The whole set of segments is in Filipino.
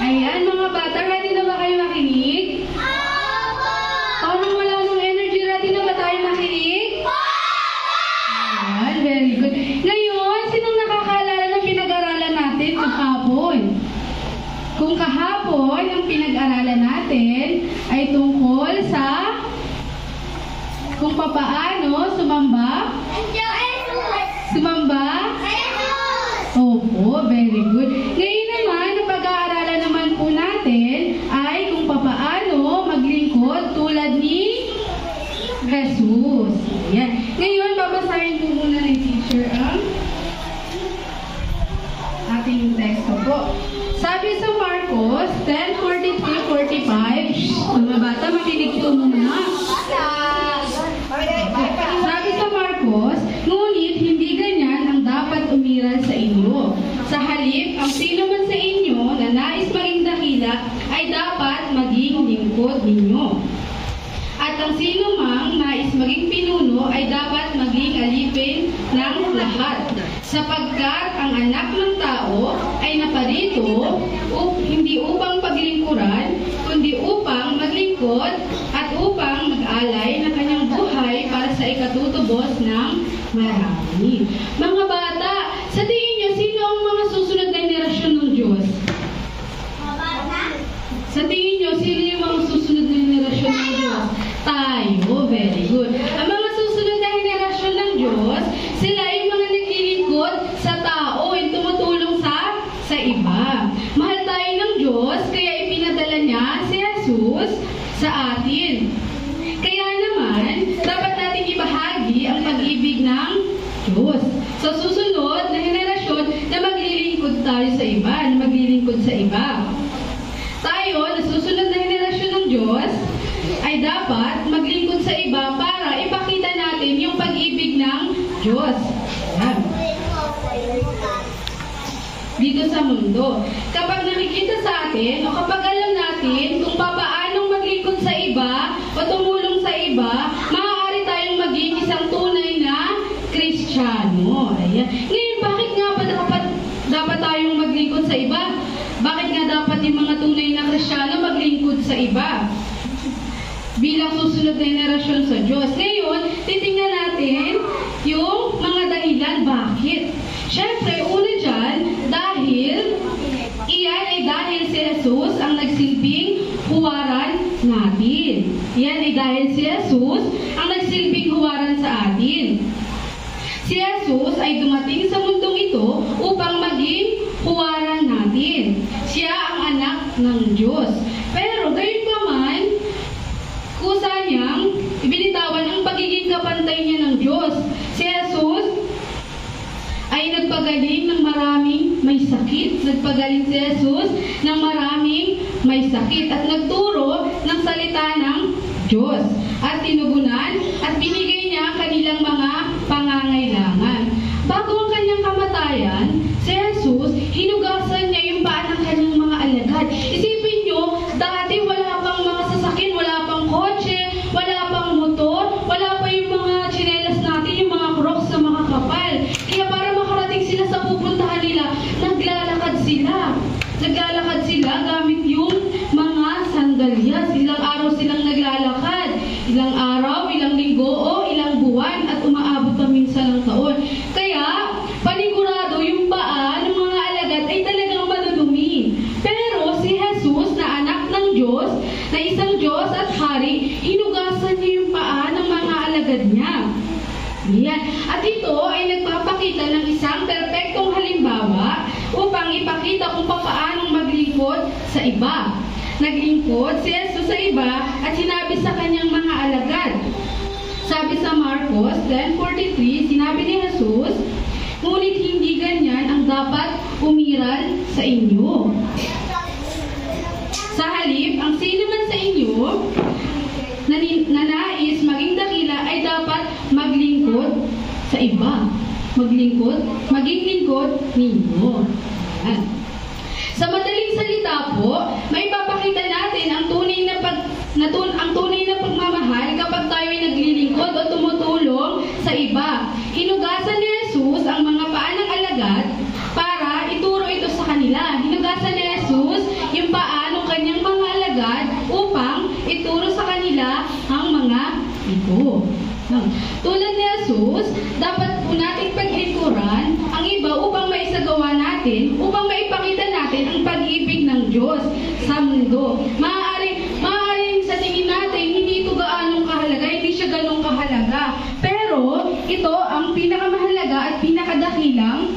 Ayan, mga bata, ready na ba kayo makinig? Parang wala nung energy. Ready na ba tayo makinig? Ayan, very good. Ngayon, sinong nakakaalala ng pinag-aralan natin kahapon? Kung kahapon, ang pinag-aralan natin ay tungkol sa kung papaano sumamba? Sumamba? Opo, very good. Ngayon naman, ang pag-aaralan naman po natin ay kung papaano maglingkod tulad ni Jesus. Ayan. Ngayon, babasahin po muna ni teacher ang ating teksto po. Sabi sa Marcos 10:43-45, mga bata, makinig po muna. Sabi sa Marcos, ngunit hindi ganyan ang dapat umiral sa inyo. Sa halip, ang sino man sa inyo na nais maging dakila ay dapat maging lingkod ninyo. At ang sino mang nais maging pinuno ay dapat maging alipin ng lahat. Sapagkat ang anak ng tao ay naparito hindi upang paglingkuran, kundi upang maglingkod at upang mag-alay ng kanyang buhay para sa ikatutubos ng marami. Mga bata, sa tingin niyo, sino ang mga susunod na henerasyon ng Diyos? Sa tingin niyo, sino yung mga susunod na henerasyon ng Diyos? Tayo, very good. Ang mga susunod na henerasyon ng Diyos, sila yung mga naglilingkod sa tao, yung tumutulong sa iba. Mahal tayo ng Diyos, kaya ipinadala niya si Jesus sa atin. Kaya naman, dapat natin ibahagi ang pag-ibig ng Diyos sa susunod na henerasyon na maglilingkod tayo sa iba, na maglilingkod sa iba. Tayo, na susunod na henerasyon ng Diyos, ay dapat maglingkod sa iba para ipakita natin yung pag-ibig ng Diyos. Ayan. Dito sa mundo. Kapag nakikita sa atin, o kapag alam natin kung papaanong maglingkod sa iba o tumulong sa iba, maaari tayong maging isang tunay na Kristiyano. Ayan. Ngayon, bakit nga ba dapat tayong maglingkod sa iba? Bakit nga dapat yung mga tunay na Kristiyano maglingkod sa iba? Bilang susunod na henerasyon sa Diyos. Ngayon, titingnan natin yung mga dahilan. Bakit? Siyempre, una dyan, dahil si Jesus ang nagsilbing huwaran natin. Iyan ay dahil si Jesus ang nagsilbing huwaran sa atin. Si Jesus ay dumating sa mundong ito upang maging huwaran natin. Siya ang anak ng Diyos. Pero gayon pa man, kusa niyang ibinitawan ang pagiging kapantay niya ng Diyos. Si Jesus ay nagpagaling ng maraming may sakit. Nagpagaling si Jesus ng maraming may sakit at nagturo ng salita ng Diyos. At tinugunan at binigay niya kanilang mga pangangailangan. Bago ang kanyang kamatayan, si Jesus, hinugasan niya yung paa ng kanyang mga alagad. Isipin niyo, dati wala pang mga sasakyan, wala pang kotse, wala pang motor, wala pa yung mga tsinelas natin, yung mga crocs na makakapal. Kaya para makarating sila sa pupuntahan nila, naglalakad sila. Naglalakad sila gamit yung mga sandalyas. Ilang araw silang naglalakad. Ilang araw, ilang linggo, o ilang buwan, at umaabot pa minsan ng taon. Kaya, panigurado yung paa ng mga alagad ay talagang madudumi. Pero si Jesus na anak ng Diyos, na isang Diyos at Hari, hinugasan niya yung paa ng mga alagad niya. Yan. At ito ay nagpapakita ng isang perpektong halimbawa upang ipakita kung paanong maglingkod sa iba. Naglingkod si Jesus sa iba at sinabi sa kanyang mga alagad. Sabi sa Marcos 10:43, sinabi ni Jesus, ngunit hindi ganyan ang dapat umiral sa inyo. Sa halip, ang sino man sa inyo na nais maging dakila ay dapat maglingkod sa iba. Maging lingkod ninyo. Ayan. Sa madaling salita po, may papakita natin ang tunay na pagmamahal kapag tayo ay naglilingkod o tumutulong sa iba. Hinugasan ni Jesus ang mga paa ng alagad para ituro ito sa kanila. Hinugasan ni Jesus yung mundo. Tulad ni Jesus, dapat po nating paglingkuran ang iba upang maisagawa natin, upang maipakita natin ang pag-ibig ng Diyos sa mundo. Maaaring sa tingin natin, hindi ito gaanong kahalaga, hindi siya ganong kahalaga. Pero ito ang pinakamahalaga at pinakadakilang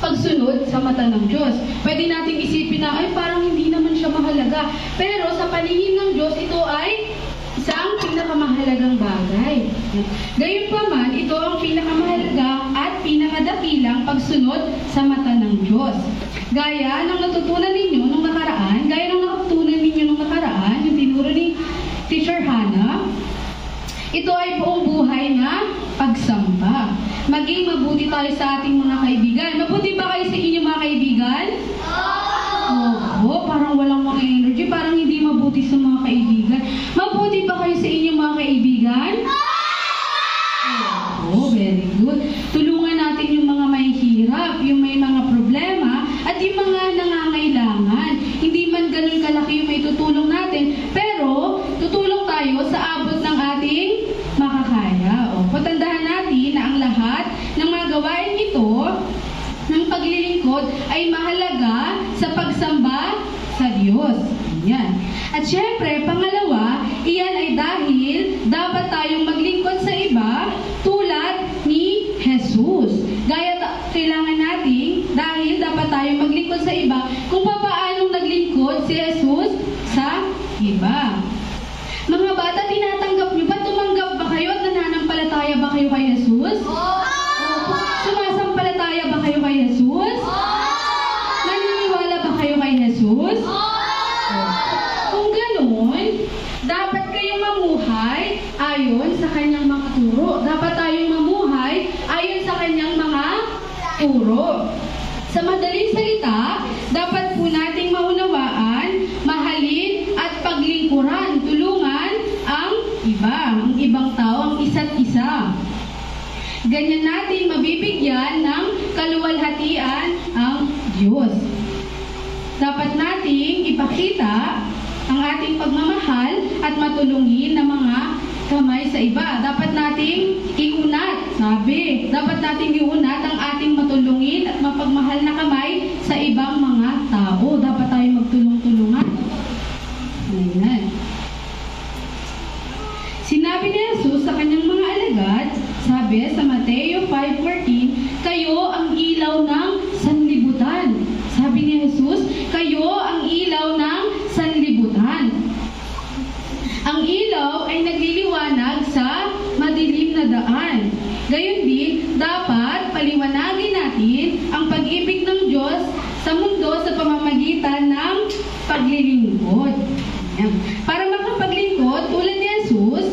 pagsunod sa mata ng Diyos. Pwede nating isipin na, ay parang hindi naman siya mahalaga. Pero sa paningin ng Diyos, ito ay isang pinakamahalagang bagay. Gayunpaman, ito ang pinakamahalaga at pinakadakilang pagsunod sa mata ng Diyos. Gaya ng natutunan ninyo nung nakaraan, yung tinuro ni Teacher Hannah, ito ay buong buhay na pagsamba. Maging mabuti tayo sa ating mga kaibigan. Mabuti ba kayo sa inyo mga kaibigan? Oo, parang walang mga energy, parang hindi mabuti sa mga kaibigan. Mabuti ba kayo sa inyo mga kaibigan? Oo, very good. Tulungan natin yung mga may hirap, yung may mga problema, at yung mga nangangailangan. Hindi man ganun kalaki yung may tutulong natin, pero tutulong tayo sa abot ng ating makakaya. Patandahan natin na ang lahat ng mga gawain ito ng paglilingkod ay mahalaga sa pagsamba sa Diyos. Yan. At syempre, pangalawa, iyan ay dahil dapat tayong maglingkod sa iba tulad ni Jesus. Kailangan natin, dahil dapat tayong maglingkod sa iba, kung paano naglingkod si Jesus sa iba. Mga bata, tinatanggap niyo ba? Tumanggap ba kayo at nananampalataya ba kayo kay Jesus? Sumasampalataya ba kayo kay Jesus? Naniniwala ba kayo kay Jesus? Kung ganoon, dapat kayong mamuhay ayon sa kanyang mga turo. Dapat tayong mamuhay ayon sa kanyang mga turo. Sa madaling salita, dapat po nating maunawaan, mahalin at paglingkuran, tulungan ang ibang tao, ang isa't isa. Ganyan natin mabibigyan ng kaluwalhatian ang Diyos. Dapat nating ipakita ang ating pagmamahal at matulungin ng mga kamay sa iba. Dapat nating iunat, dapat nating iunat ang ating matulungin at mapagmahal na kamay sa ibang mga tao. Dapat tayong magtulong-tulungan. Ayan. Sinabi ni Jesus sa kanyang mga alagad, sabi sa Mateo 5:14, kayo ang ilaw ng sanlibutan. Sabi ni Jesus, kayo ang ilaw ng sanlibutan. Ang ilaw ay nagliliwanag sa madilim na daan. Gayon din, dapat paliwanagin natin ang pag-ibig ng Diyos sa mundo sa pamamagitan ng paglilingkod. Para makapaglingkod, tulad ni Jesus,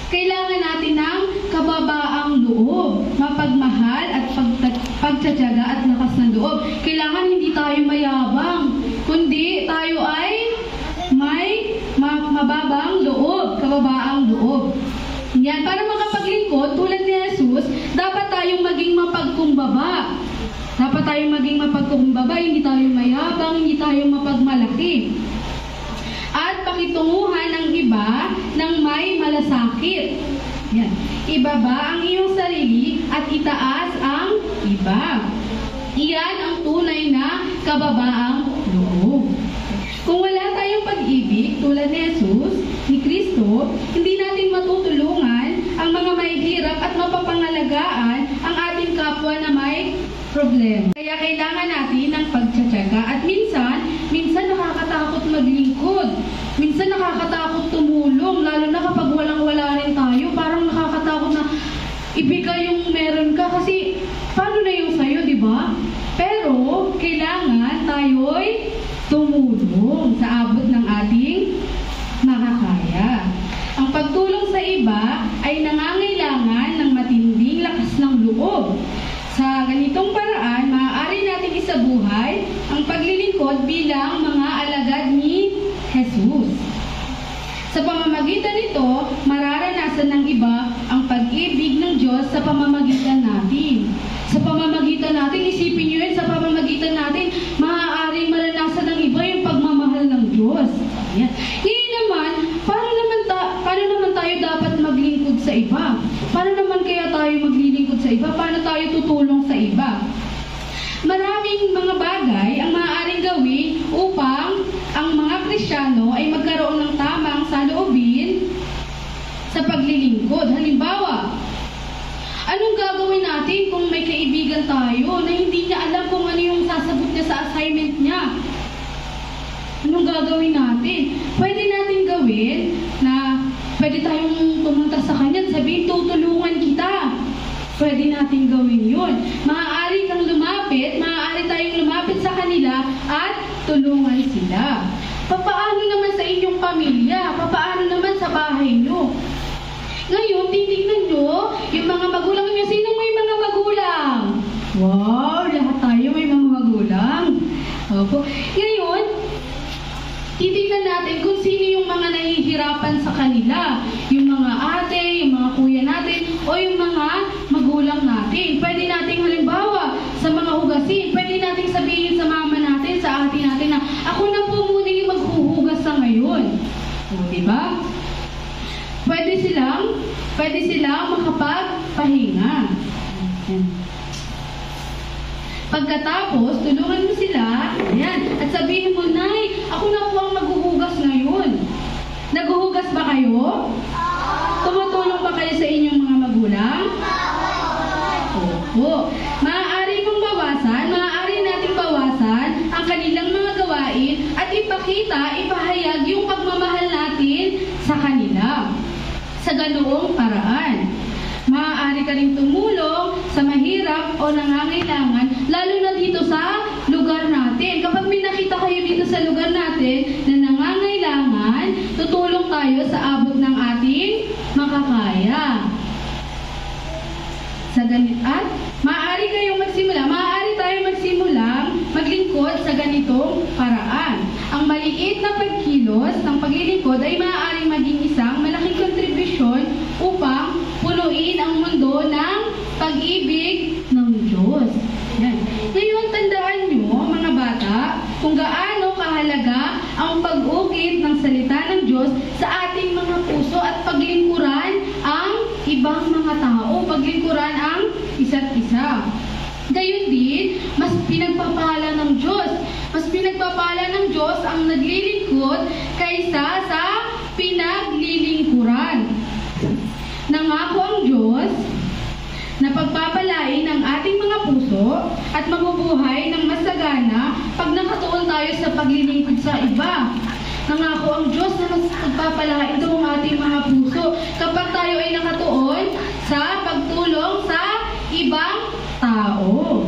kailangan natin ng kababaang loob, mapagmahal at pagtsatsaga at lakas ng loob. Kailangan hindi tayo mayabang, kundi tayo ay may mababang loob, kababaang loob. Yan, para makapaglingkod, tulad ni Jesus, dapat tayong maging mapagkumbaba. Dapat tayong maging mapagkumbaba, hindi tayo mayabang, hindi tayo mapagmalaki. At pakitunguhan ang iba ng may malasakit. Yan. Ibaba ang iyong sarili at itaas ang iba. Iyan ang tunay na kababaang loob. Kung wala tayong pag-ibig tulad ni Jesus, ni Kristo, hindi natin matutulungan ang mga mahihirap at mapapangalagaan ang ating kapwa na may problema. Kaya kailangan natin ng pagtsatsaga at minsan nakakatakot maglingkod. Minsan nakakatakot tumulong, lalo na kapag walang-wala rin tayo. Parang nakakatakot na ibigay yung meron ka kasi paano na yung sayo, di ba? Pero kailangan tayo'y tumulong sa abot ng ating makakaya. Ang pagtulong sa iba ay nangangailangan ng matinding lakas ng loob. Sa ganitong paraan, maaari nating isabuhay ang paglilingkod bilang mga alagad ni Jesus. Sa pamamagitan nito, mararanasan ng iba ang pag-ibig ng Diyos sa pamamagitan natin. Sa pamamagitan natin, isipin nyo yun, sa pamamagitan natin, maaaring maranasan ng iba yung pagmamahal ng Diyos. Yan. Ngayon naman, paano naman tayo dapat maglingkod paano tayo tutulong sa iba. Maraming mga bagay ang maaaring gawin upang ang mga Kristiyano ay magkaroon ng tamang saloobin sa paglilingkod. Halimbawa, anong gagawin natin kung may kaibigan tayo na hindi niya alam kung ano yung sasagot niya sa assignment niya? Anong gagawin natin? Pwede natin gawin na pwede tayong pumunta sa kanya at sabihin, tutulungan kita. Pwede natin gawin yun. Maaari kang lumapit, maaari tayong lumapit sa kanila at tulungan sila. Papaano naman sa inyong pamilya? Papaano naman sa bahay nyo? Ngayon, titignan nyo yung mga magulang nyo. Sino may mga magulang? Wow, lahat tayo may mga magulang. Opo. Ngayon, titignan natin kung sino yung mga nahihirapan sa kanila. Yung mga ate, yung mga kuya natin, o yung mga magulang natin. Pwede nating halimbawa sa mga hugasin, pwede nating sabihin sa mama natin, sa ate natin na ako na po muna yung maghuhugas sa ngayon. O, diba? Pwede silang makapagpahinga. Pagkatapos, tulungan mo sila, ayan, at sabihin mo, Nay, ako na po ang maghuhugas ngayon. Naghuhugas ba kayo? Tumutulong ba kayo sa inyong mga magulang? Opo. Maaari nating bawasan ang kanilang mga gawain at ipahayag yung pagmamahal natin sa kanila. Sa ganoong paraan. Maaari ka rin tumulong sa mahirap o nangangailangan, lalo na dito sa lugar natin. Kapag may nakita kayo dito sa lugar natin na nangangailangan, tutulong tayo sa abot ng ating makakaya. Sa ganit at maaari tayong magsimulang maglingkod sa ganitong paraan. Ang maliit na pagkilos ng paglilingkod ay maaaring maging isang malaking kontribusyon upang punuin ang mundo ng pag-ibig ng Diyos. Yan. Ngayon, tandaan nyo, mga bata, kung gaano kahalaga ang pag-ukit ng salita ng Diyos sa ating mga puso at paglingkuran ang ibang mga tao, paglingkuran ang isa't isa. Gayon din, mas pinagpapala ng Diyos. Mas pinagpapala ng Diyos ang naglilingkod kaysa sa pinaglilingkuran. Nangako ang Diyos na pagpapalain ang ating mga puso at mabubuhay ng masagana pag nakatuon tayo sa paglilingkod sa iba. Nangako ang Diyos na mas pagpapalain daw ang ating mga puso kapag tayo ay nakatuon sa pagtulong sa ibang tao.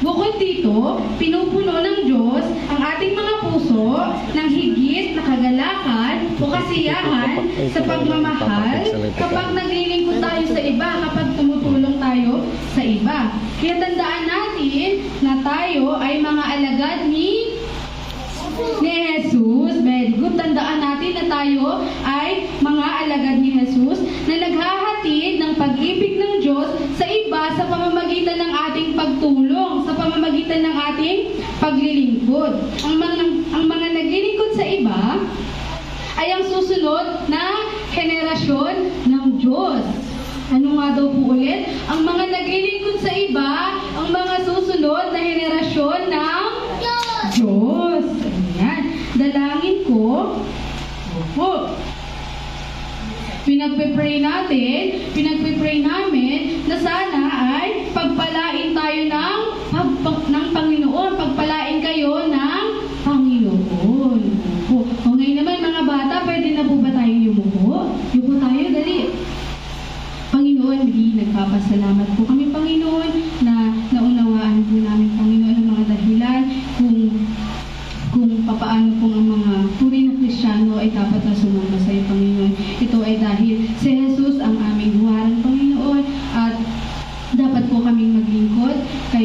Bukod dito, pinupuno ng Diyos ang ating mga puso ng higit na kagalakan o kasiyahan sa pagmamahal kapag naglilingkod tayo sa iba, kapag tumutulong tayo sa iba. Kaya tandaan natin na tayo ay mga alagad ni Jesus. Very good. Tandaan natin na tayo ay mga alagad ni Jesus na naghahatid ng pag-ibig ng Diyos sa iba sa pamamagitan ng ating pagtulong, sa pamamagitan ng ating paglilingkod. Ang mga naglilingkod sa iba ay ang susunod na henerasyon ng Diyos. Ano nga daw po ulit? Ang mga naglilingkod sa iba, ang mga susunod na henerasyon ng Diyos. Ayan. Dalangin ko. Opo. Pinagpipray namin na sana ay pagpalain tayo ng Panginoon. Pagpalain kayo ng Panginoon. Opo. O ngayon naman mga bata, pwede na po ba tayong yumuko? Yuko tayo, dali. Panginoon, nagpapasalamat po kami, Panginoon, na naunawaan po namin, Panginoon, ang mga dahilan kung papaano po ang mga tunay na Kristiyano ay dapat na sumama sa iyo, Panginoon. Ito ay dahil si Jesus ang aming huwaran, Panginoon, at dapat po kaming maglingkod sa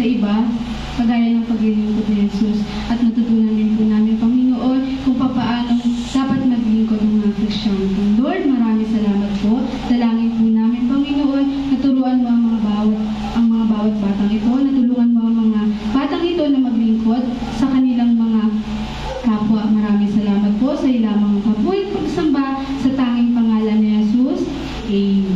iba, kagaya ng paglilingkod ni Jesus. At natutunan din po namin, Panginoon, kung papaano dapat maglingkod ng mga Kristiyano. Lord, maraming salamat po. Dalangin po namin, Panginoon, naturuan mo ang mga bawat batang ito, natulungan mo ang mga batang ito na maglingkod sa kanilang mga kapwa. Maraming salamat po sa ilamang kapulit pagsamba sa tanging pangalan ni Jesus. Amen.